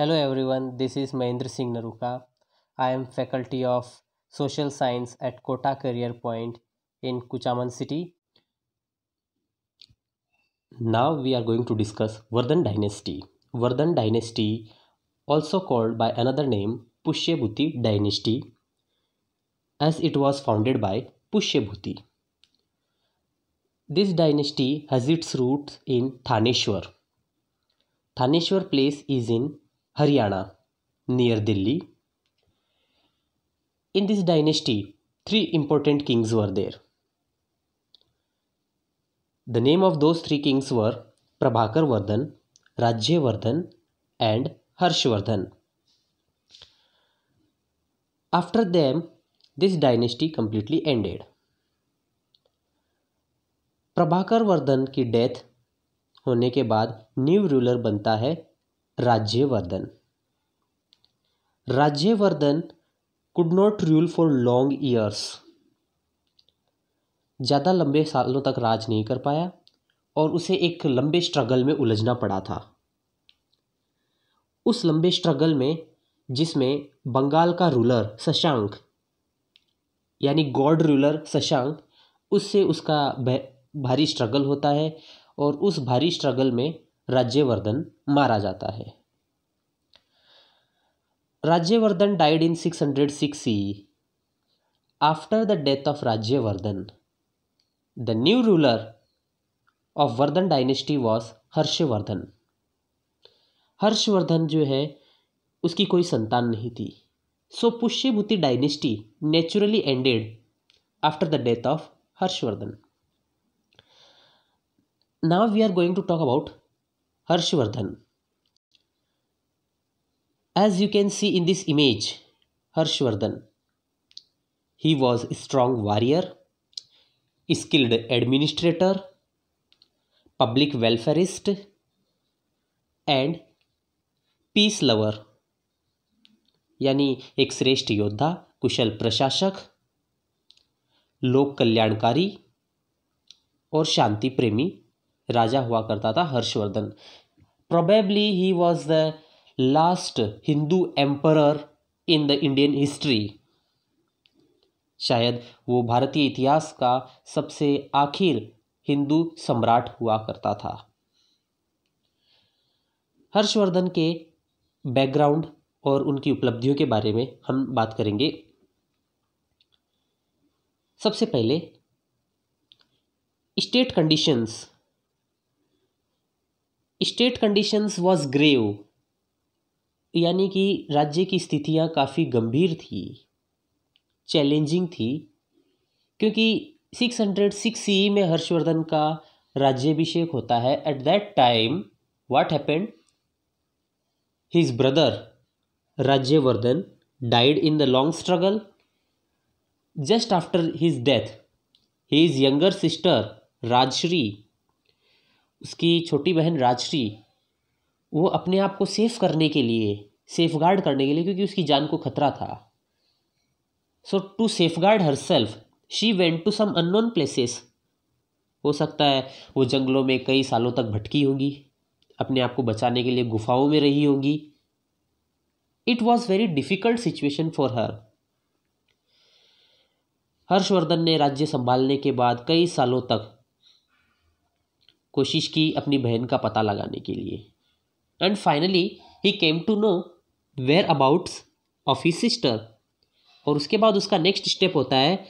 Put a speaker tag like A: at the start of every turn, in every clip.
A: Hello everyone, this is Mahendra Singh Naruka. I am faculty of Social Science at Kota Career Point in Kuchaman City. Now we are going to discuss Vardhan Dynasty. Vardhan Dynasty, also called by another name Pushyabhuti Dynasty, as it was founded by Pushyabhuti. This dynasty has its roots in Thaneshwar. Thaneshwar place is in Haryana, near Delhi. In this dynasty, three important kings were there. The name of those three kings were Prabhakar Vardhan, Rajyavardhan, and Harshvardhan. After them, this dynasty completely ended. Prabhakar Vardhan की death होने के बाद new ruler बनता है Rajyavardhan. Rajyavardhan could not rule for long years. ज़्यादा लंबे सालों तक राज नहीं कर पाया और उसे एक लंबे स्ट्रगल में उलझना पड़ा था. उस लंबे स्ट्रगल में जिसमें बंगाल का रूलर शशांक यानी गॉड रूलर शशांक, उससे उसका भारी स्ट्रगल होता है और उस भारी स्ट्रगल में राज्यवर्धन मारा जाता है. Rajyavardhan died in 606 CE. After the death of Rajyavardhan, the new ruler of Vardhan dynasty was Harshvardhan. Harshvardhan जो है उसकी कोई संतान नहीं थी. So Pushyabhuti dynasty naturally ended after the death of Harshvardhan. Now we are going to talk about Harshvardhan. As you can see in this image, Harshvardhan, he was a strong warrior, skilled administrator, public welfareist, and peace lover. यानी एक श्रेष्ठ योद्धा, कुशल प्रशासक, लोक कल्याणकारी और शांति प्रेमी राजा हुआ करता था Harshvardhan. Probably he was the last Hindu emperor in the Indian history. शायद वो भारतीय इतिहास का सबसे आखिर हिंदू सम्राट हुआ करता था. हर्षवर्धन के बैकग्राउंड और उनकी उपलब्धियों के बारे में हम बात करेंगे. सबसे पहले स्टेट कंडीशंस वाज ग्रेव, यानी कि राज्य की स्थितियां काफ़ी गंभीर थी, चैलेंजिंग थी, क्योंकि 606 CE में हर्षवर्धन का राज्याभिषेक होता है. Eight that time what happened, his brother Rajyavardhan died in the long struggle. Just after his death, his younger sister Rajshri, उसकी छोटी बहन राजश्री, वो अपने आप को सेफ करने के लिए, सेफगार्ड करने के लिए, क्योंकि उसकी जान को खतरा था. So to safeguard herself she went to some unknown places. हो सकता है वो जंगलों में कई सालों तक भटकी होंगी, अपने आप को बचाने के लिए गुफाओं में रही होंगी. It was very difficult situation for her. Harshvardhan ने राज्य संभालने के बाद कई सालों तक कोशिश की अपनी बहन का पता लगाने के लिए. And finally he came to know whereabouts of his sister. और उसके बाद उसका नेक्स्ट स्टेप होता है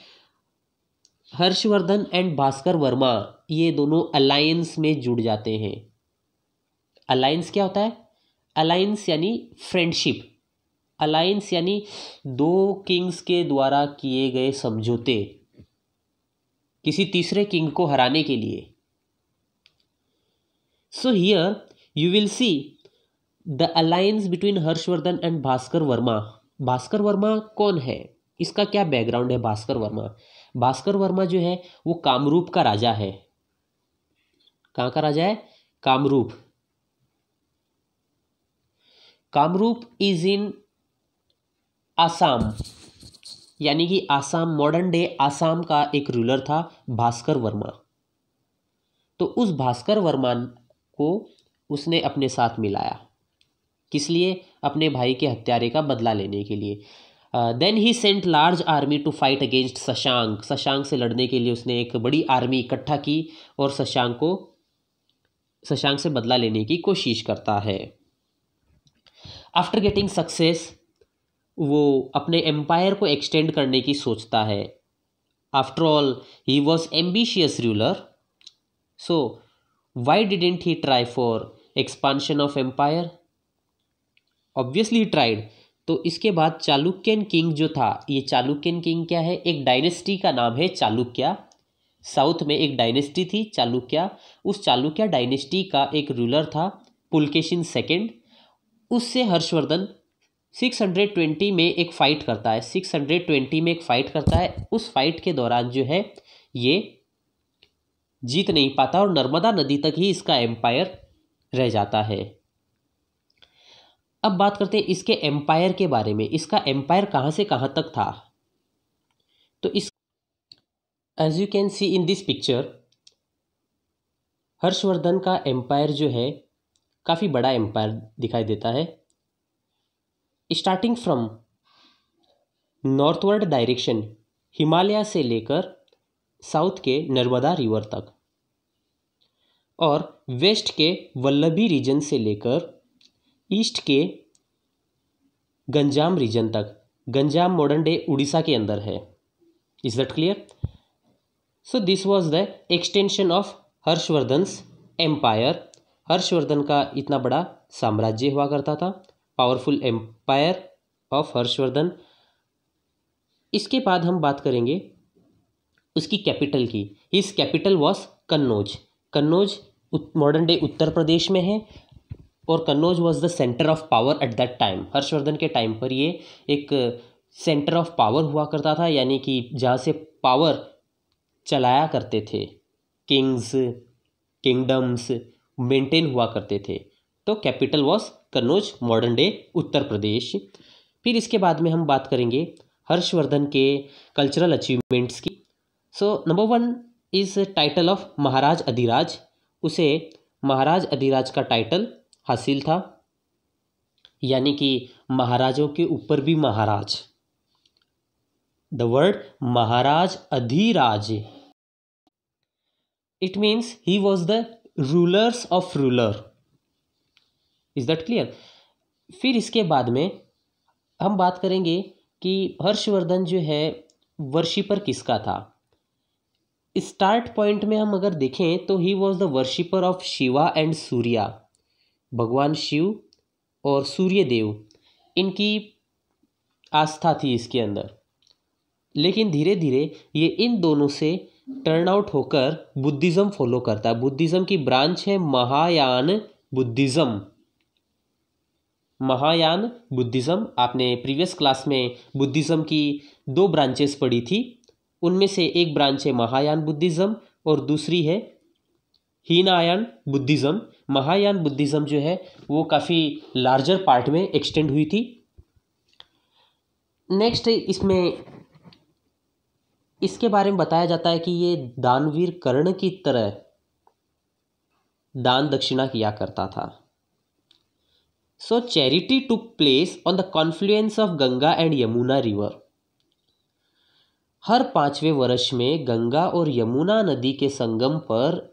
A: हर्षवर्धन एंड भास्कर वर्मा, ये दोनों अलायंस में जुड़ जाते हैं. अलायंस क्या होता है? अलायंस यानी फ्रेंडशिप. अलायंस यानी दो किंग्स के द्वारा किए गए समझौते किसी तीसरे किंग को हराने के लिए. So here you will see the alliance between Harshvardhan and Bhaskar Verma. Bhaskar Verma कौन है, इसका क्या बैकग्राउंड है? भास्कर वर्मा जो है वो कामरूप का राजा है. कहाँ का राजा है? कामरूप. कामरूप इज इन आसाम, यानी कि आसाम, मॉडर्न डे आसाम का एक रूलर था भास्कर वर्मा. तो उस भास्कर वर्मा को उसने अपने साथ मिलाया. किस लिए? अपने भाई के हत्यारे का बदला लेने के लिए। Then he sent large army to fight against Shashank. Shashank से लड़ने के लिए उसने एक बड़ी आर्मी इकट्ठा की और शशांक से बदला लेने की कोशिश करता है। आफ्टर गेटिंग सक्सेस वो अपने एम्पायर को एक्सटेंड करने की सोचता है। After all he was ambitious ruler, so why didn't he try for expansion of empire? Obviously tried. तो इसके बाद चालुक्यन किंग जो था, ये चालुक्यन किंग क्या है? एक डायनेस्टी का नाम है चालुक्य। साउथ में एक डायनेस्टी थी चालुक्य। उस चालुक्य डायनेस्टी का एक रूलर था पुलकेशिन सेकंड। उससे हर्षवर्धन 620 में एक फ़ाइट करता है। 620 में एक फ़ाइट करता है। उस फाइट के दौरान जो है ये जीत नहीं पाता और नर्मदा नदी तक ही इसका एम्पायर रह जाता है। अब बात करते हैं इसके एम्पायर के बारे में। इसका एम्पायर कहाँ से कहाँ तक था? तो इस as you can see in this picture, Harshvardhan का एम्पायर जो है काफ़ी बड़ा एम्पायर दिखाई देता है। Starting from northward direction, Himalaya से लेकर साउथ के नर्मदा रिवर तक, और वेस्ट के वल्लभी रीजन से लेकर ईस्ट के गंजाम रीजन तक। गंजाम मॉडर्न डे उड़ीसा के अंदर है। Is that clear? So this was the extension of Harshavardhan's empire. Harshavardhan का इतना बड़ा साम्राज्य हुआ करता था, पावरफुल एम्पायर ऑफ हर्षवर्धन। इसके बाद हम बात करेंगे उसकी कैपिटल की। His capital was Kannauj. Kannauj modern day Uttar Pradesh में है और Kannauj was the centre of power at that time. Harshavardhan के टाइम पर ये एक सेंटर ऑफ पावर हुआ करता था, यानी कि जहाँ से पावर चलाया करते थे, किंग्स, किंगडम्स मेंटेन हुआ करते थे। तो capital was Kannauj, modern day Uttar Pradesh. फिर इसके बाद में हम बात करेंगे हर्षवर्धन के कल्चरल अचीवमेंट्स की। So number 1 is title of Maharaj Adhiraj. उसे महाराज अधिराज का टाइटल हासिल था, यानी कि महाराजों के ऊपर भी Maharaj. The word Maharaj Adhiraj, it means he was the rulers of ruler. Is that clear? फिर इसके बाद में हम बात करेंगे कि हर्षवर्धन जो है वर्शिपर किसका था। स्टार्ट पॉइंट में हम अगर देखें तो ही was the worshipper of Shiva and Surya. भगवान शिव और सूर्य देव, इनकी आस्था थी इसके अंदर। लेकिन धीरे धीरे ये इन दोनों से टर्न आउट होकर बुद्धिज़्म फॉलो करता है। बुद्धिज़्म की ब्रांच है महायान बुद्धिज़्म। महायान बुद्धिज़्म, आपने प्रीवियस क्लास में बुद्धिज़्म की 2 ब्रांचेस पढ़ी थी। उनमें से एक ब्रांच है महायान बुद्धिज़्म और दूसरी है हीनयान बुद्धिज़्म। महायान बुद्धिज़्म जो है वो काफ़ी लार्जर पार्ट में एक्सटेंड हुई थी। नेक्स्ट इसमें इसके बारे में बताया जाता है कि ये दानवीर कर्ण की तरह दान दक्षिणा किया करता था। So charity took place on the confluence of Ganga and Yamuna river. हर 5वें वर्ष में गंगा और यमुना नदी के संगम पर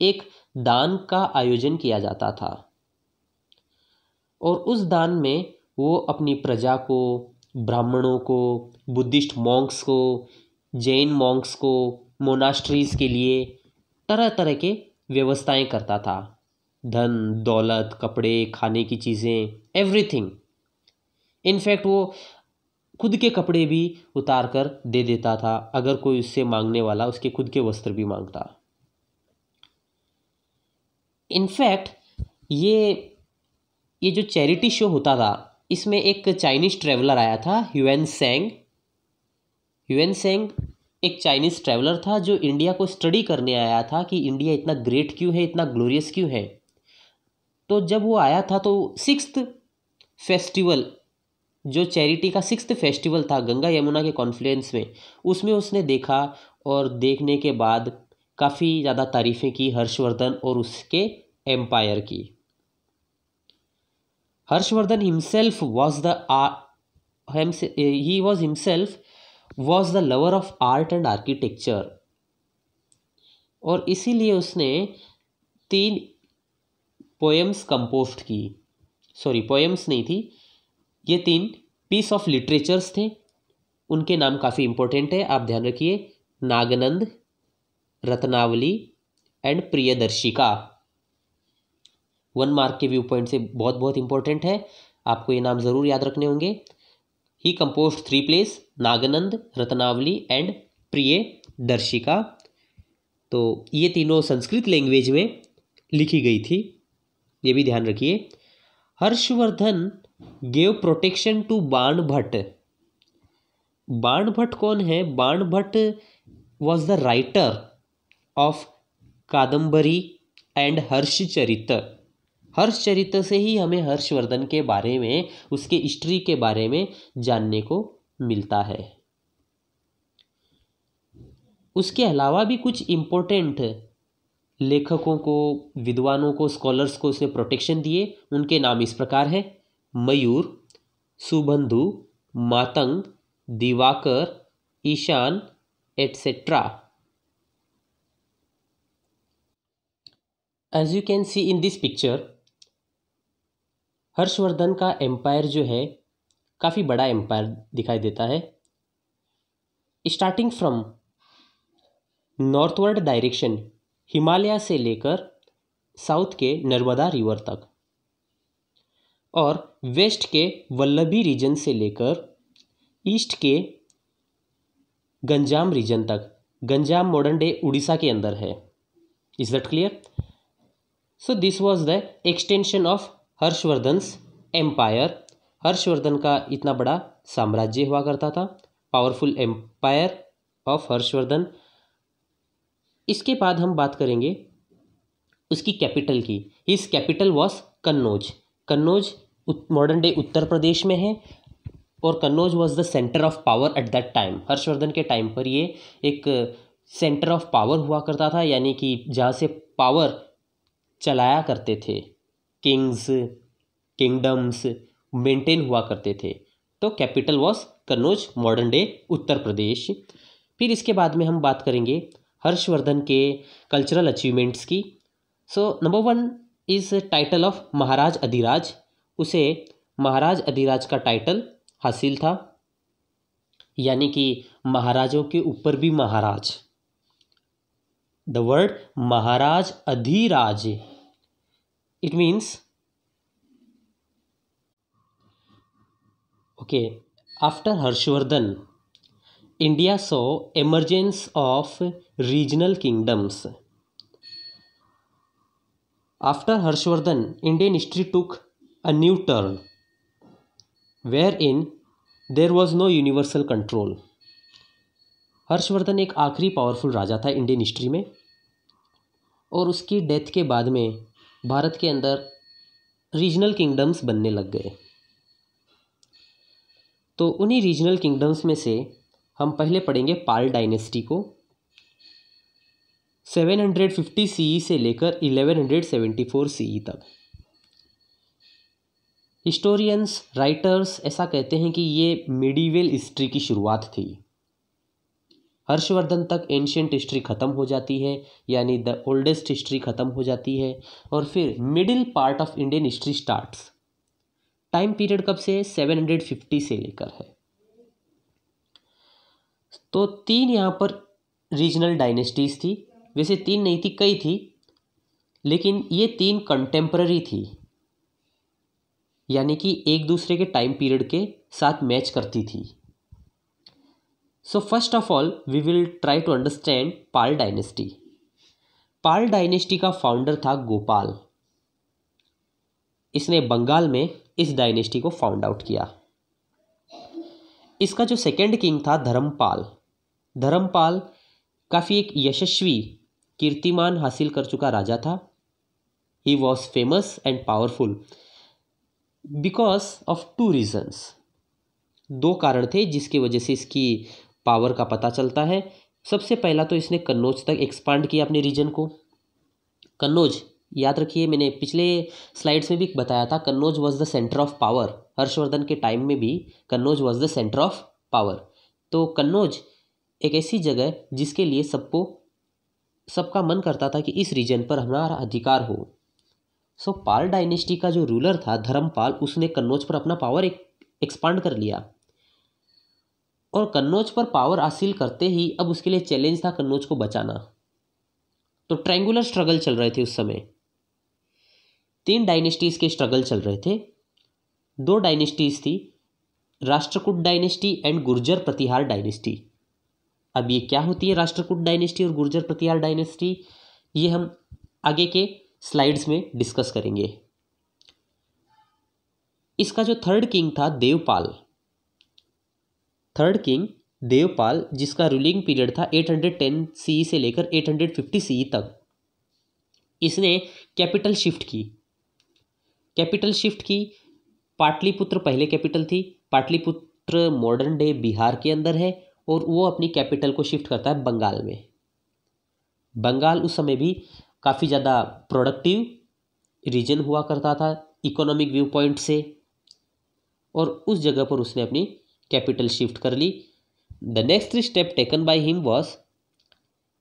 A: एक दान का आयोजन किया जाता था और उस दान में वो अपनी प्रजा को, ब्राह्मणों को, बुद्धिस्ट मॉन्क्स को, जैन मॉन्क्स को, मोनास्ट्रीज के लिए तरह तरह के व्यवस्थाएं करता था। धन, दौलत, कपड़े, खाने की चीज़ें, एवरीथिंग। इनफैक्ट वो खुद के कपड़े भी उतार कर दे देता था अगर कोई उससे मांगने वाला उसके खुद के वस्त्र भी मांगता। इनफैक्ट ये जो चैरिटी शो होता था, इसमें एक चाइनीज़ ट्रैवलर आया था, ह्यूएन सेंग। ह्यूएन सेंग एक चाइनीज़ ट्रैवलर था जो इंडिया को स्टडी करने आया था कि इंडिया इतना ग्रेट क्यों है, इतना ग्लोरियस क्यों है। तो जब वो आया था तो 6th फेस्टिवल, जो चैरिटी का 6th फेस्टिवल था गंगा यमुना के कॉन्फ्लुएंस में, उसमें उसने देखा और देखने के बाद काफ़ी ज़्यादा तारीफ़ें की हर्षवर्धन और उसके एम्पायर की। Harshvardhan himself was the was the lover of art and architecture, और इसीलिए उसने 3 पोएम्स कंपोज की, सॉरी पोएम्स नहीं थी, ये 3 पीस ऑफ लिटरेचर्स थे। उनके नाम काफ़ी इंपॉर्टेंट है, आप ध्यान रखिए, नागनंद, रत्नावली एंड प्रियदर्शिका। 1 मार्क के व्यू पॉइंट से बहुत बहुत इंपॉर्टेंट है, आपको ये नाम ज़रूर याद रखने होंगे। He compose 3 place, Nagananda, Ratnavali and Priyadarshika. तो ये तीनों संस्कृत लैंग्वेज में लिखी गई थी, ये भी ध्यान रखिए। Harshvardhan gave protection to Banabhatta. Banabhatta कौन है? Banabhatta was the writer of Kadambari and Harshacharita. Harshacharita से ही हमें हर्षवर्धन के बारे में, उसके हिस्ट्री के बारे में जानने को मिलता है। उसके अलावा भी कुछ इम्पोर्टेंट लेखकों को, विद्वानों को, स्कॉलर्स को उसने प्रोटेक्शन दिए। उनके नाम इस प्रकार है: Mayur, Subandhu, Matang, Divakar, Ishan etcetera. As you can see in this picture, Harshvardhan का एम्पायर जो है काफ़ी बड़ा एम्पायर दिखाई देता है। Starting from northward direction, Himalaya से लेकर साउथ के नर्मदा रिवर तक, और वेस्ट के वल्लभी रीजन से लेकर ईस्ट के गंजाम रीजन तक। गंजाम मॉडर्न डे उड़ीसा के अंदर है। Is that clear? So this was the extension of Harshavardhan's empire. Harshavardhan का इतना बड़ा साम्राज्य हुआ करता था, पावरफुल एम्पायर ऑफ हर्षवर्धन। इसके बाद हम बात करेंगे उसकी कैपिटल की। His capital was Kannauj. Kannauj modern day Uttar Pradesh में है, और Kannauj was the centre of power at that time. Harshavardhan के टाइम पर ये एक सेंटर ऑफ पावर हुआ करता था, यानी कि जहाँ से पावर चलाया करते थे, किंग्स, किंगडम्स मेंटेन हुआ करते थे। तो capital was Kannauj, modern day Uttar Pradesh. फिर इसके बाद में हम बात करेंगे हर्षवर्धन के कल्चरल अचीवमेंट्स की। So number 1 is title of Maharaj Adhiraj. उसे महाराज अधिराज का टाइटल हासिल था, यानी कि महाराजों के ऊपर भी Maharaj. The word Maharaj Adhiraj, it means, okay, after Harshvardhan, India saw emergence of regional kingdoms. After Harshvardhan, Indian history took a new turn, wherein there was no universal control. Harshvardhan एक आखिरी पावरफुल राजा था इंडियन हिस्ट्री में, और उसकी डेथ के बाद में भारत के अंदर रीजनल किंगडम्स बनने लग गए। तो उन्हीं रीजनल किंगडम्स में से हम पहले पढ़ेंगे पाल डायनेस्टी को। 750 सीई से लेकर 1174 सीई तक। हिस्टोरियंस, राइटर्स ऐसा कहते हैं कि ये मिडीवल हिस्ट्री की शुरुआत थी। हर्षवर्धन तक एंशियंट हिस्ट्री ख़त्म हो जाती है, यानी द ओल्डेस्ट हिस्ट्री ख़त्म हो जाती है, और फिर middle part of Indian history starts. Time period कब से? 750 से लेकर है। तो 3 यहाँ पर रीजनल डायनेस्टीज थी। वैसे 3 नहीं थी, कई थी, लेकिन ये 3 कंटेम्पररी थी, यानी कि एक दूसरे के टाइम पीरियड के साथ मैच करती थी। So first of all, we will try to understand Pal dynasty. Pal dynasty का फाउंडर था गोपाल। इसने बंगाल में इस डायनेस्टी को फाउंड आउट किया। इसका जो सेकंड किंग था धर्मपाल। धर्मपाल काफ़ी एक यशस्वी, कीर्तिमान हासिल कर चुका राजा था। He was famous and powerful because of 2 reasons. 2 कारण थे जिसकी वजह से इसकी पावर का पता चलता है। सबसे पहला तो इसने कन्नौज तक एक्सपांड किया अपने रीजन को। कन्नौज याद रखिए, मैंने पिछले स्लाइड्स में भी बताया था, Kannauj was the centre of power. Harshvardhan के टाइम में भी Kannauj was the centre of power. तो कन्नौज एक ऐसी जगह जिसके लिए सबका मन करता था कि इस रीजन पर हमारा अधिकार हो। सो पाल डायनेस्टी का जो रूलर था धर्मपाल, उसने कन्नौज पर अपना पावर एक्सपांड कर लिया। और कन्नौज पर पावर हासिल करते ही अब उसके लिए चैलेंज था कन्नौज को बचाना। तो ट्रायंगुलर स्ट्रगल चल रहे थे उस समय। 3 डायनेस्टीज के स्ट्रगल चल रहे थे। 2 डायनेस्टीज थी, Rashtrakuta dynasty and Gurjara Pratihara dynasty. अब ये क्या होती है राष्ट्रकूट डायनेस्टी और गुर्जर प्रतिहार डायनेस्टी, ये हम आगे के स्लाइड्स में डिस्कस करेंगे। इसका जो थर्ड किंग था देवपाल, जिसका रूलिंग पीरियड था 810 CE से लेकर 850 CE तक, इसने कैपिटल शिफ्ट की। पाटलिपुत्र पहले कैपिटल थी। पाटलिपुत्र मॉडर्न डे बिहार के अंदर है और वो अपनी कैपिटल को शिफ्ट करता है बंगाल में। बंगाल उस समय भी काफ़ी ज़्यादा प्रोडक्टिव रीजन हुआ करता था इकोनॉमिक व्यू पॉइंट से, और उस जगह पर उसने अपनी कैपिटल शिफ्ट कर ली। The next step taken by him was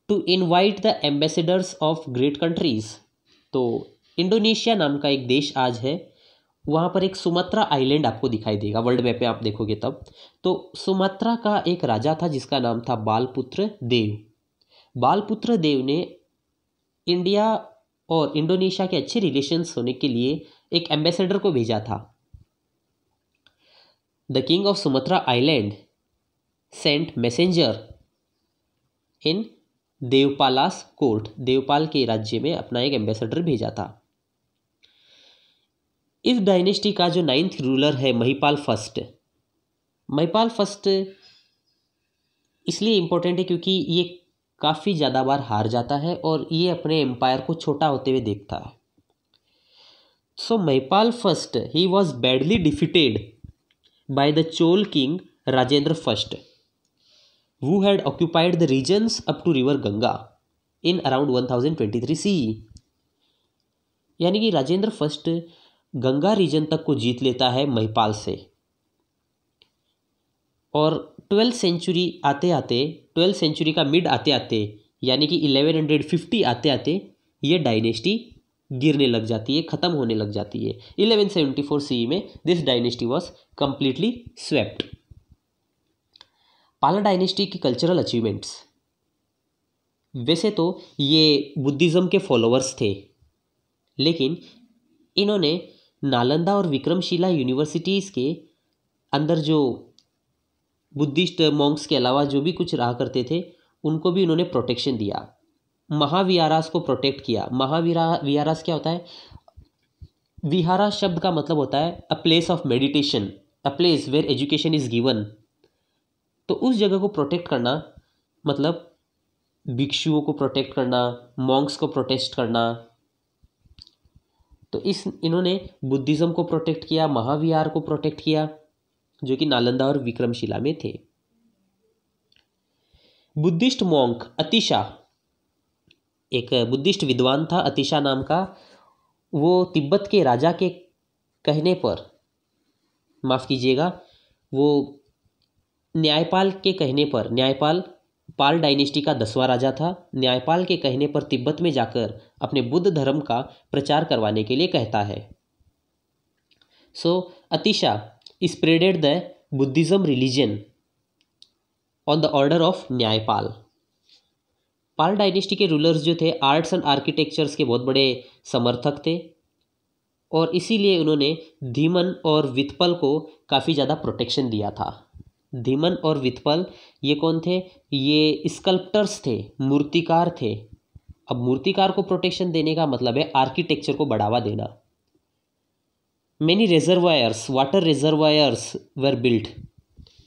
A: to invite the ambassadors of great countries. तो इंडोनेशिया नाम का एक देश आज है, वहाँ पर एक सुमात्रा आइलैंड आपको दिखाई देगा वर्ल्ड मैप में आप देखोगे तब। तो सुमात्रा का एक राजा था जिसका नाम था बालपुत्र देव ने इंडिया और इंडोनेशिया के अच्छे रिलेशंस होने के लिए एक एम्बेसडर को भेजा था। The king of Sumatra island sent messenger in Devapala's court, Devapal के राज्य में अपना एक एम्बेसडर भेजा था। इस डायनेस्टी का जो 9th रूलर है महिपाल फर्स्ट इसलिए इंपॉर्टेंट है क्योंकि ये काफ़ी ज़्यादा बार हार जाता है और ये अपने एम्पायर को छोटा होते हुए देखता है। So Mahipal first he was badly defeated by the Chola king Rajendra first, who had occupied the regions up to river Ganga in around 1023 CE। यानी कि राजेंद्र फर्स्ट गंगा रीजन तक को जीत लेता है महिपाल से, और 12th सेंचुरी का मिड आते आते यानी कि 1150 आते आते ये डायनेस्टी गिरने लग जाती है, ख़त्म होने लग जाती है। 1174 CE में this dynasty was completely swept. पाला डायनेस्टी की कल्चरल अचीवमेंट्स, वैसे तो ये बुद्धिज़्म के फॉलोअर्स थे, लेकिन इन्होंने नालंदा और विक्रमशिला यूनिवर्सिटीज़ के अंदर जो बुद्धिस्ट मॉन्क्स के अलावा जो भी कुछ रहा करते थे उनको भी इन्होंने प्रोटेक्शन दिया। महाविहारास को प्रोटेक्ट किया। विहारास क्या होता है? विहारा शब्द का मतलब होता है a place of meditation, a place where education is given. तो उस जगह को प्रोटेक्ट करना मतलब भिक्षुओं को प्रोटेक्ट करना, मॉन्क्स को प्रोटेक्ट करना। तो इन्होंने बुद्धिज़्म को प्रोटेक्ट किया, महाविहार को प्रोटेक्ट किया जो कि नालंदा और विक्रमशिला में थे। बुद्धिस्ट मॉन्क अतिशा, एक बुद्धिस्ट विद्वान था अतिशा नाम का, वो तिब्बत के राजा के कहने पर, माफ़ कीजिएगा, वो न्यायपाल के कहने पर, न्यायपाल पाल डायनेस्टी का 10वां राजा था, न्यायपाल के कहने पर तिब्बत में जाकर अपने बुद्ध धर्म का प्रचार करवाने के लिए कहता है। So Atisha spreaded the Buddhism religion on the order of Nyaypal. Pal dynasty के रूलर्स जो थे आर्ट्स एंड आर्किटेक्चर्स के बहुत बड़े समर्थक थे और इसीलिए उन्होंने धीमन और वितपल को काफ़ी ज़्यादा प्रोटेक्शन दिया था। धीमन और वितपल ये कौन थे? ये स्कल्प्टर्स थे, मूर्तिकार थे। अब मूर्तिकार को प्रोटेक्शन देने का मतलब है आर्किटेक्चर को बढ़ावा देना। Many reservoirs, water reservoirs were built,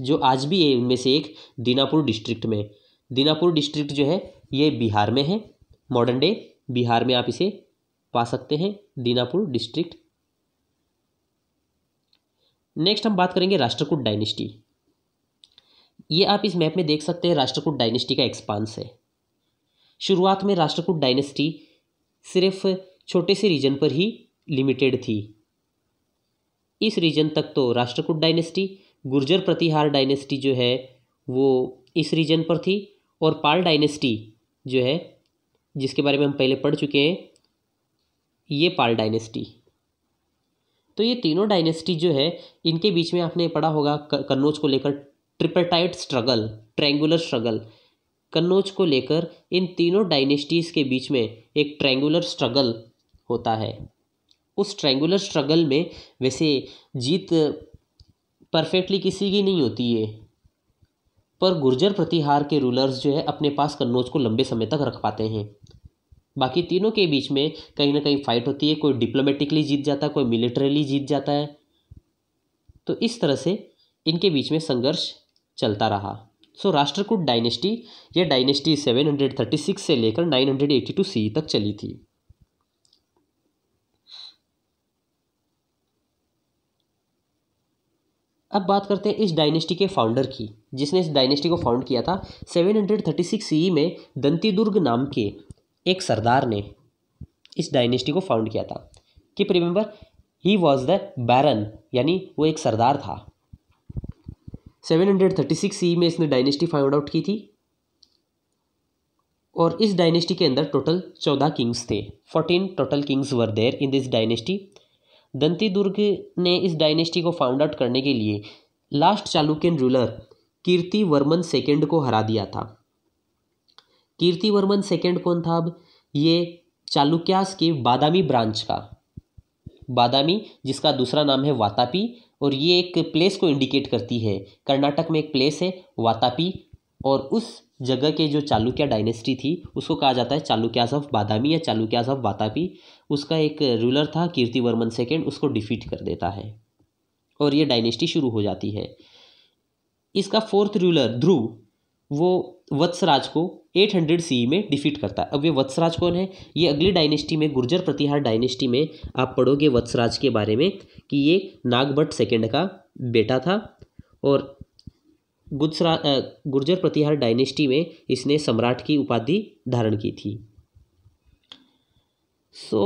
A: जो आज भी है उनमें से एक दीनापुर डिस्ट्रिक्ट में। दीनापुर डिस्ट्रिक्ट जो है ये बिहार में है, मॉडर्न डे बिहार में आप इसे पा सकते हैं, दीनापुर डिस्ट्रिक्ट। नेक्स्ट हम बात करेंगे राष्ट्रकूट डायनेस्टी। ये आप इस मैप में देख सकते हैं, राष्ट्रकूट डायनेस्टी का एक्सपांस है। शुरुआत में राष्ट्रकूट डायनेस्टी सिर्फ छोटे से रीजन पर ही लिमिटेड थी। इस रीजन तक तो राष्ट्रकूट डायनेस्टी, गुर्जर प्रतिहार डायनेस्टी जो है वो इस रीजन पर थी, और पाल डायनेस्टी जो है जिसके बारे में हम पहले पढ़ चुके हैं, ये पाल डायनेस्टी। तो ये तीनों डायनेस्टी जो है इनके बीच में आपने पढ़ा होगा कन्नौज को लेकर ट्रिपरटाइट स्ट्रगल, ट्रायंगुलर स्ट्रगल। कन्नौज को लेकर इन तीनों डायनेस्टीज़ के बीच में एक ट्रायंगुलर स्ट्रगल होता है। उस ट्रायंगुलर स्ट्रगल में वैसे जीत परफेक्टली किसी की नहीं होती है, पर गुर्जर प्रतिहार के रूलर्स जो है अपने पास कन्नौज को लंबे समय तक रख पाते हैं। बाकी तीनों के बीच में कहीं ना कहीं फाइट होती है, कोई डिप्लोमेटिकली जीत जाता है, कोई मिलिटरीली जीत जाता है। तो इस तरह से इनके बीच में संघर्ष चलता रहा। सो राष्ट्रकूट डायनेस्टी, यह डायनेस्टी 736 से लेकर 982 सी तक चली थी। अब बात करते हैं इस डायनेस्टी के फाउंडर की, जिसने इस डायनेस्टी को फाउंड किया था। 736 सी में दंतीदुर्ग नाम के एक सरदार ने इस डायनेस्टी को फाउंड किया था। Keep remember, he was the baron, यानी वो एक सरदार था। 736 सी में इसने डायनेस्टी फाउंड आउट की थी, और इस डायनेस्टी के अंदर टोटल 14 किंग्स थे। 14 total kings were there in this dynasty. Dantidurga ने इस डायनेस्टी को फाउंड आउट करने के लिए last Chalukyan ruler Kirtivarman second को हरा दिया था। कीर्तिवर्मन सेकेंड कौन था? अब ये चालुक्यास के बादामी ब्रांच का, बादामी जिसका दूसरा नाम है वातापी, और ये एक प्लेस को इंडिकेट करती है। कर्नाटक में एक प्लेस है वातापी, और उस जगह के जो चालुक्य डायनेस्टी थी उसको कहा जाता है चालुक्यास ऑफ बादामी या चालुक्यास ऑफ वातापी। उसका एक रूलर था कीर्तिवर्मन सेकेंड, उसको डिफीट कर देता है और ये डायनेस्टी शुरू हो जाती है। इसका फोर्थ रूलर ध्रुव, वो वत्सराज को 800 सी में डिफीट करता है। अब ये वत्सराज कौन है? ये अगली डायनेस्टी में, गुर्जर प्रतिहार डायनेस्टी में आप पढ़ोगे वत्सराज के बारे में कि ये नागभट्ट सेकेंड का बेटा था, और गुर्जर प्रतिहार डायनेस्टी में इसने सम्राट की उपाधि धारण की थी। सो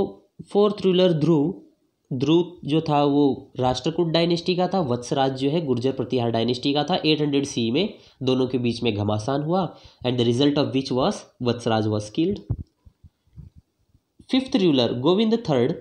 A: फोर्थ रूलर ध्रुव जो था वो राष्ट्रकूट डायनेस्टी का था, वत्सराज जो है गुर्जर प्रतिहार डायनेस्टी का था। 800 सी में दोनों के बीच में घमासान हुआ, and the result of which was Vatsaraja was killed. Fifth ruler Govinda third,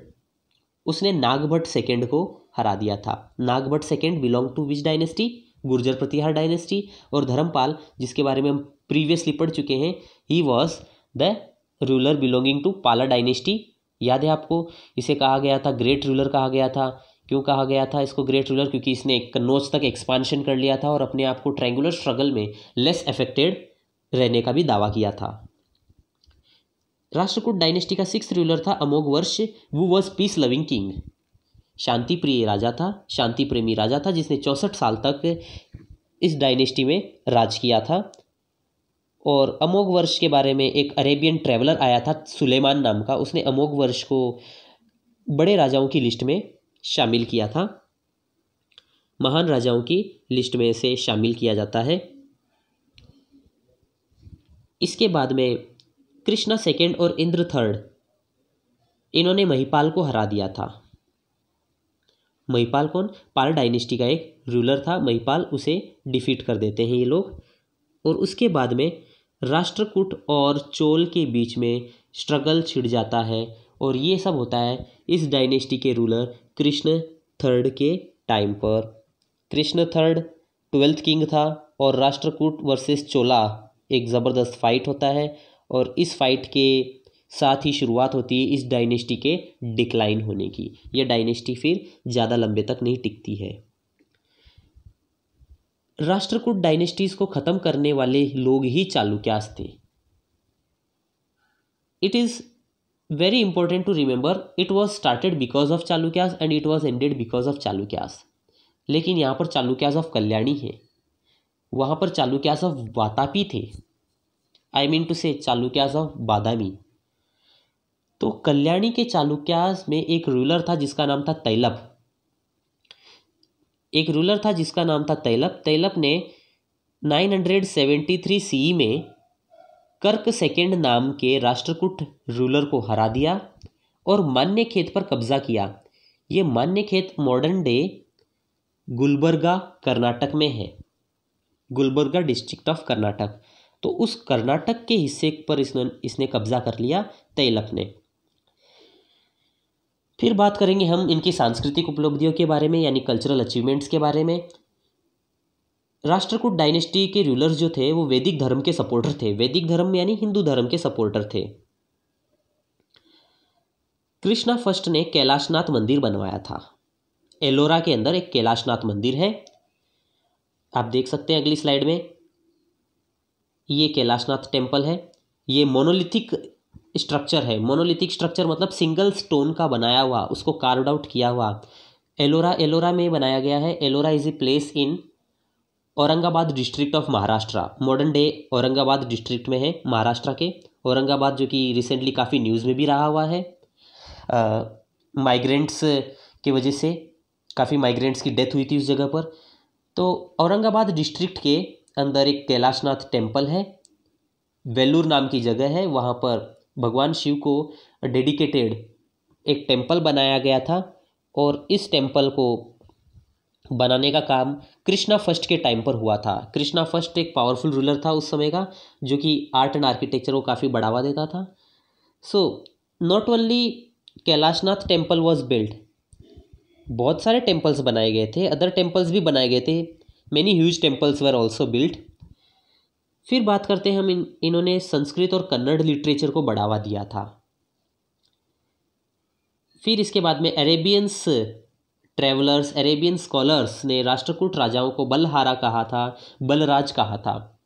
A: उसने नागभट्ट सेकेंड को हरा दिया था। Nagabhata second belong to which dynasty? Gurjara Pratihara dynasty. और धर्मपाल, जिसके बारे में हम प्रीवियसली पढ़ चुके हैं, he was the ruler belonging to Pala dynasty. याद है आपको, इसे कहा गया था ग्रेट रूलर कहा गया था। क्यों कहा गया था इसको ग्रेट रूलर? क्योंकि इसने कन्नौज तक एक्सपांशन कर लिया था और अपने आप को ट्रायंगुलर स्ट्रगल में लेस अफेक्टेड रहने का भी दावा किया था। राष्ट्रकूट डायनेस्टी का सिक्स्थ रूलर था अमोघवर्ष, वो वॉज पीस लविंग किंग। शांति प्रिय राजा था, शांति प्रेमी राजा था, जिसने 64 साल तक इस डायनेस्टी में राज किया था। और अमोघ वर्ष के बारे में एक अरेबियन ट्रैवलर आया था सुलेमान नाम का, उसने अमोघ वर्ष को बड़े राजाओं की लिस्ट में शामिल किया था। महान राजाओं की लिस्ट में से शामिल किया जाता है। इसके बाद में कृष्णा सेकेंड और इंद्र थर्ड, इन्होंने महिपाल को हरा दिया था। महिपाल कौन? पाल डायनेस्टी का एक रूलर था महिपाल, उसे डिफीट कर देते हैं ये लोग। और उसके बाद में राष्ट्रकूट और चोल के बीच में स्ट्रगल छिड़ जाता है, और ये सब होता है इस डायनेस्टी के रूलर कृष्ण थर्ड के टाइम पर। कृष्ण थर्ड 12th किंग था, और राष्ट्रकूट वर्सेस चोला एक ज़बरदस्त फाइट होता है, और इस फाइट के साथ ही शुरुआत होती है इस डायनेस्टी के डिक्लाइन होने की। यह डायनेस्टी फिर ज़्यादा लंबे तक नहीं टिकती है। राष्ट्रकूट डायनेस्टीज को खत्म करने वाले लोग ही चालुक्यास थे। It is very important to remember, it was started because of Chalukyas and it was ended because of Chalukyas. लेकिन यहाँ पर चालुक्यास ऑफ कल्याणी है, वहाँ पर चालुक्यास ऑफ वातापी थे, आई मीन टू से चालुक्यास ऑफ बादामी। तो कल्याणी के चालुक्यास में एक रूलर था जिसका नाम था तैलप। एक रूलर था जिसका नाम था तैलप। तैलप ने 973 सी में कर्क सेकेंड नाम के राष्ट्रकूट रूलर को हरा दिया, और मान्यखेत पर कब्जा किया। ये मान्यखेत मॉडर्न डे गुलबर्गा कर्नाटक में है, गुलबर्गा डिस्ट्रिक्ट ऑफ कर्नाटक। तो उस कर्नाटक के हिस्से पर इसने कब्जा कर लिया तैलक ने। फिर बात करेंगे हम इनकी सांस्कृतिक उपलब्धियों के बारे में, यानी कल्चरल अचीवमेंट्स के बारे में। राष्ट्रकूट डायनेस्टी के रूलर्स जो थे वो वैदिक धर्म के सपोर्टर थे, वैदिक धर्म यानी हिंदू धर्म के सपोर्टर थे। कृष्णा फर्स्ट ने कैलाशनाथ मंदिर बनवाया था। एलोरा के अंदर एक कैलाशनाथ मंदिर है, आप देख सकते हैं अगली स्लाइड में। ये कैलाशनाथ टेम्पल है। ये मोनोलिथिक स्ट्रक्चर है। मोनोलिथिक स्ट्रक्चर मतलब सिंगल स्टोन का बनाया हुआ, उसको कार्व्ड आउट किया हुआ। एलोरा में बनाया गया है। Ellora is a place in Aurangabad district of Maharashtra. Modern day Aurangabad district में है, महाराष्ट्र के औरंगाबाद, जो कि रिसेंटली काफ़ी न्यूज़ में भी रहा हुआ है। माइग्रेंट्स की वजह से काफ़ी माइग्रेंट्स की डेथ हुई थी उस जगह पर। तो औरंगाबाद डिस्ट्रिक्ट के अंदर एक कैलाशनाथ टेम्पल है, वेलूर नाम की जगह है। वहाँ पर भगवान शिव को डेडिकेटेड एक टेम्पल बनाया गया था, और इस टेम्पल को बनाने का काम कृष्णा फर्स्ट के टाइम पर हुआ था। कृष्णा फर्स्ट एक पावरफुल रूलर था उस समय का, जो कि आर्ट एंड आर्किटेक्चर को काफ़ी बढ़ावा देता था। So not only Kailashnath temple was build, बहुत सारे टेम्पल्स बनाए गए थे, अदर टेम्पल्स भी बनाए गए थे। Many huge temples were also build. फिर बात करते हैं हम इन्होंने संस्कृत और कन्नड़ लिटरेचर को बढ़ावा दिया था। फिर इसके बाद में अरेबियंस ट्रैवलर्स, अरेबियन स्कॉलर्स ने राष्ट्रकूट राजाओं को बलहारा कहा था, बलराज कहा था।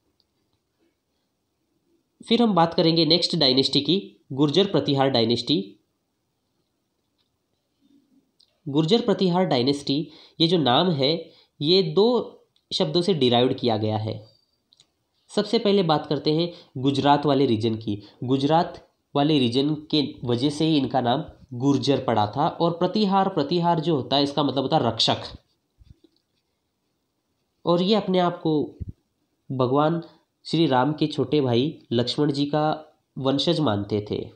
A: फिर हम बात करेंगे नेक्स्ट डायनेस्टी की, गुर्जर प्रतिहार डायनेस्टी। गुर्जर प्रतिहार डायनेस्टी, ये जो नाम है ये दो शब्दों से डिराइव्ड किया गया है। सबसे पहले बात करते हैं गुजरात वाले रीजन की। गुजरात वाले रीजन के वजह से ही इनका नाम गुर्जर पड़ा था। और प्रतिहार जो होता है इसका मतलब होता है रक्षक, और ये अपने आप को भगवान श्री राम के छोटे भाई लक्ष्मण जी का वंशज मानते थे।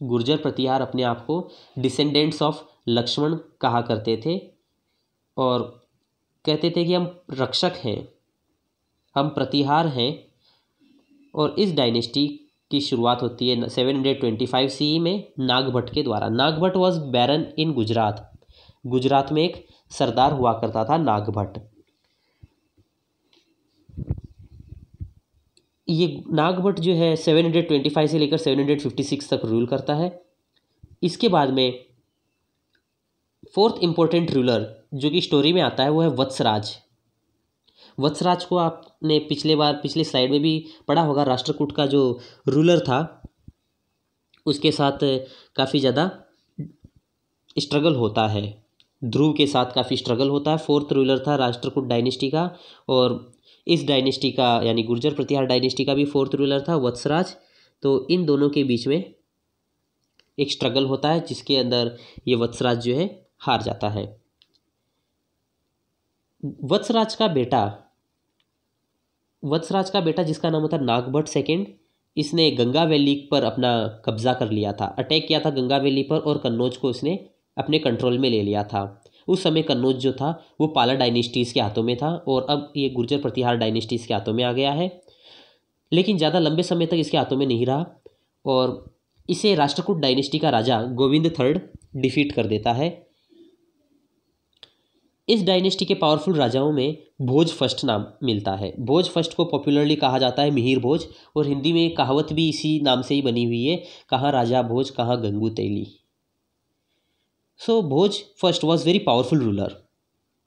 A: गुर्जर प्रतिहार अपने आप को डिसेंडेंट्स ऑफ लक्ष्मण कहा करते थे, और कहते थे कि हम रक्षक हैं, हम प्रतिहार हैं। और इस डायनेस्टी की शुरुआत होती है 725 CE में नागभट्ट के द्वारा। नागभट्ट वॉज बैरन इन गुजरात। गुजरात में एक सरदार हुआ करता था नागभट्ट। ये नागभट्ट जो है 725 से लेकर 756 तक रूल करता है। इसके बाद में फोर्थ इंपॉर्टेंट रूलर जो कि स्टोरी में आता है वो है वत्सराज। वत्सराज को आपने पिछले स्लाइड में भी पढ़ा होगा। राष्ट्रकूट का जो रूलर था उसके साथ काफ़ी ज़्यादा स्ट्रगल होता है, ध्रुव के साथ काफ़ी स्ट्रगल होता है। फोर्थ रूलर था राष्ट्रकूट डायनेस्टी का, और इस डायनेस्टी का यानी गुर्जर प्रतिहार डायनेस्टी का भी फोर्थ रूलर था वत्सराज। तो इन दोनों के बीच में एक स्ट्रगल होता है जिसके अंदर ये वत्सराज जो है हार जाता है। वत्सराज का बेटा जिसका नाम होता है नागभट्ट सेकेंड, इसने गंगा वैली पर अपना कब्जा कर लिया था, अटैक किया था गंगा वैली पर, और कन्नौज को इसने अपने कंट्रोल में ले लिया था। उस समय कन्नौज जो था वो पाला डायनेस्टीज़ के हाथों में था, और अब ये गुर्जर प्रतिहार डायनेस्टीज़ के हाथों में आ गया है, लेकिन ज़्यादा लंबे समय तक इसके हाथों में नहीं रहा, और इसे राष्ट्रकूट डायनेस्टी का राजा गोविंद थर्ड डिफीट कर देता है। इस डायनेस्टी के पावरफुल राजाओं में भोज फर्स्ट नाम मिलता है। भोज फर्स्ट को पॉपुलरली कहा जाता है मिहिर भोज, और हिंदी में एक कहावत भी इसी नाम से ही बनी हुई है, कहाँ राजा भोज कहाँ Gangu Teli. So Bhoj first was very powerful ruler,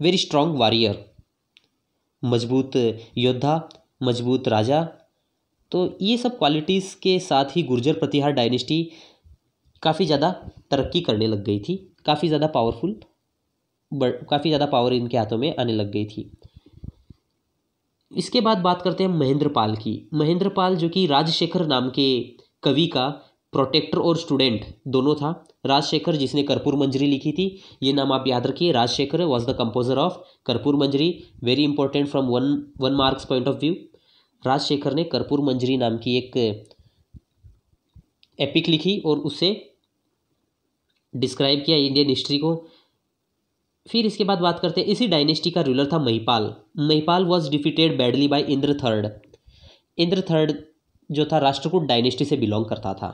A: very strong warrior, मजबूत योद्धा, मजबूत राजा। तो ये सब क्वालिटीज़ के साथ ही गुर्जर प्रतिहार डायनेस्टी काफ़ी ज़्यादा तरक्की करने लग गई थी, काफ़ी ज़्यादा पावर इनके हाथों में आने लग गई थी। इसके बाद बात करते हैं महेंद्रपाल की। महेंद्रपाल जो कि राजशेखर नाम के कवि का प्रोटेक्टर और स्टूडेंट दोनों था। राजशेखर जिसने कर्पूर मंजरी लिखी थी, ये नाम आप याद रखिए। Rajshekhar was the composer of Karpur Manjari, very important from one marks point of view. Rajshekhar ने कर्पूर मंजरी नाम की एक एपिक लिखी और उसे डिस्क्राइब किया इंडियन हिस्ट्री को। फिर इसके बाद बात करते हैं, इसी डायनेस्टी का रूलर था Mahipal. Mahipal was defeated badly bye Indra third. Indra third जो था राष्ट्रकूट डायनेस्टी से बिलोंग करता था।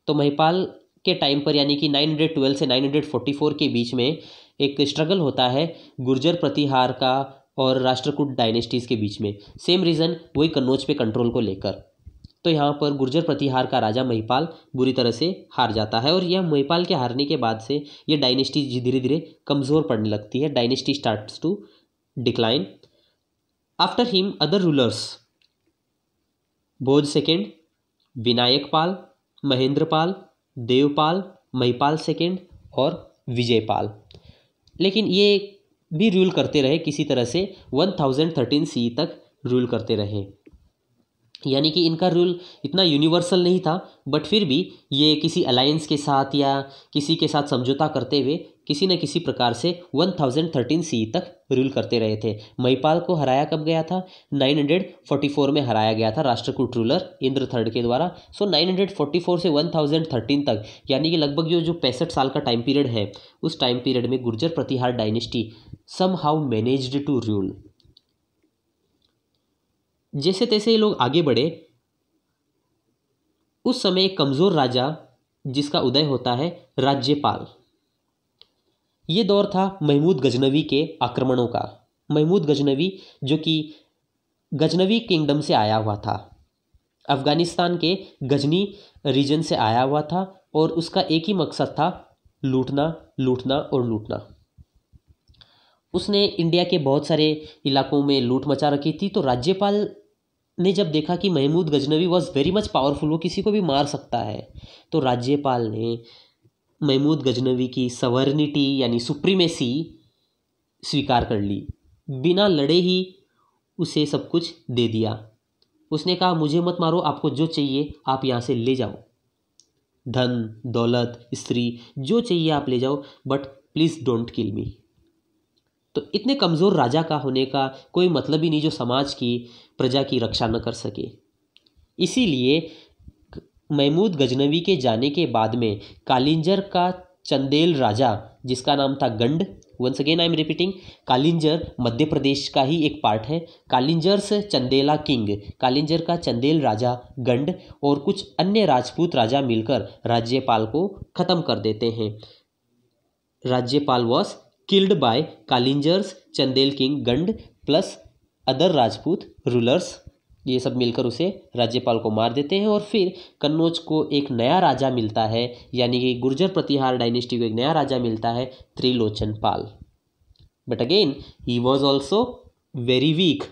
A: तो महिपाल के टाइम पर यानी कि 912 से 944 के बीच में एक स्ट्रगल होता है गुर्जर प्रतिहार का और राष्ट्रकूट डायनेस्टीज के बीच में। सेम रीज़न, वही कन्नौज पे कंट्रोल को लेकर। तो यहाँ पर गुर्जर प्रतिहार का राजा महिपाल बुरी तरह से हार जाता है और यह महिपाल के हारने के बाद से ये डायनेस्टी धीरे धीरे कमज़ोर पड़ने लगती है। Dynasty starts to decline. After him other rulers, Bhoja second, Vinayak Pal, Mahendra Pal, Devapala, Mahipala second और विजयपाल। लेकिन ये भी रूल करते रहे किसी तरह से 1013 सी तक रूल करते रहे। यानी कि इनका रूल इतना यूनिवर्सल नहीं था, बट फिर भी ये किसी अलायंस के साथ या किसी के साथ समझौता करते हुए किसी न किसी प्रकार से 1013 सी तक रूल करते रहे थे। महिपाल को हराया कब गया था? 944 में हराया गया था राष्ट्रकूट रूलर इंद्र थर्ड के द्वारा। सो 944 से 1013 तक यानी कि लगभग जो 65 साल का टाइम पीरियड है, उस टाइम पीरियड में गुर्जर प्रतिहार dynasty somehow managed to rule. जैसे तैसे ये लोग आगे बढ़े, उस समय एक कमज़ोर राजा जिसका उदय होता है राज्यपाल। ये दौर था महमूद गजनवी के आक्रमणों का। महमूद गजनवी जो कि गजनवी किंगडम से आया हुआ था, अफ़गानिस्तान के गजनी रीजन से आया हुआ था और उसका एक ही मकसद था, लूटना, लूटना और लूटना। उसने इंडिया के बहुत सारे इलाकों में लूट मचा रखी थी। तो राज्यपाल ने जब देखा कि Mahmud Ghaznavi was very much powerful, वो किसी को भी मार सकता है, तो राज्यपाल ने महमूद गजनवी की सवर्निटी यानी सुप्रीमेसी स्वीकार कर ली। बिना लड़े ही उसे सब कुछ दे दिया। उसने कहा मुझे मत मारो, आपको जो चाहिए आप यहाँ से ले जाओ, धन दौलत स्त्री जो चाहिए आप ले जाओ, बट प्लीज़ डोंट किल मी। तो इतने कमज़ोर राजा का होने का कोई मतलब ही नहीं जो समाज की प्रजा की रक्षा न कर सके। इसीलिए महमूद गजनवी के जाने के बाद में कालिंजर का चंदेल राजा जिसका नाम था Ganda, once again I am repeating, Kalinjar Madhya Pradesh का ही एक पार्ट है। कालिंजर्स चंदेला किंग, कालिंजर का चंदेल राजा गंड और कुछ अन्य राजपूत राजा मिलकर राज्यपाल को ख़त्म कर देते हैं। Rajyapal was killed by Kalinjar's Chandel king Ganda plus other Rajput rulers. ये सब मिलकर उसे राज्यपाल को मार देते हैं और फिर कन्नौज को एक नया राजा मिलता है, यानी कि गुर्जर प्रतिहार डायनेस्टी को एक नया राजा मिलता है, Trilochan Pal. But again he was also very weak.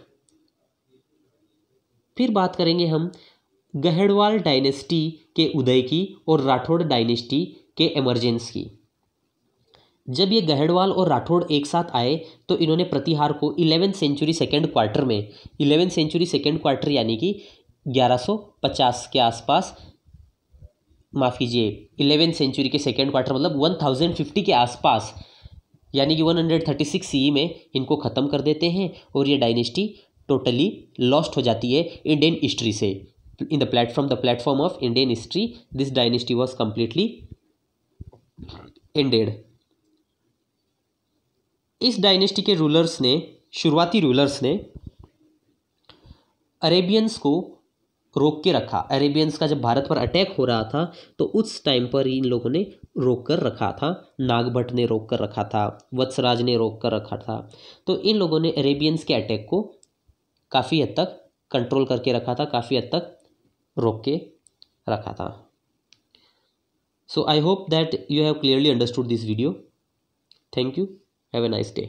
A: फिर बात करेंगे हम गहड़वाल डायनेस्टी के उदय की और राठौड़ डायनेस्टी के एमरजेंस की। जब ये गहड़वाल और राठौड़ एक साथ आए तो इन्होंने प्रतिहार को 11वीं सेंचुरी सेकेंड क्वार्टर में, 11वीं सेंचुरी सेकेंड क्वार्टर यानी कि 1150 के आसपास, माफ़ कीजिए 11वीं सेंचुरी के सेकेंड क्वार्टर मतलब 1050 के आसपास यानी कि 136 सीई में इनको ख़त्म कर देते हैं और ये डायनेस्टी टोटली लॉस्ट हो जाती है इंडियन हिस्ट्री से। In the platform of Indian history this dynasty was completely ended. इस डायनेस्टी के शुरुआती रूलर्स ने अरेबियंस को रोक के रखा। अरेबियंस का जब भारत पर अटैक हो रहा था तो उस टाइम पर इन लोगों ने रोक कर रखा था। नागभट्ट ने रोक कर रखा था, वत्सराज ने रोक कर रखा था। तो इन लोगों ने अरेबियंस के अटैक को काफ़ी हद तक कंट्रोल करके रखा था, काफ़ी हद तक रोक के रखा था। So I hope that you have clearly understood this video. Thank you. Have a nice day.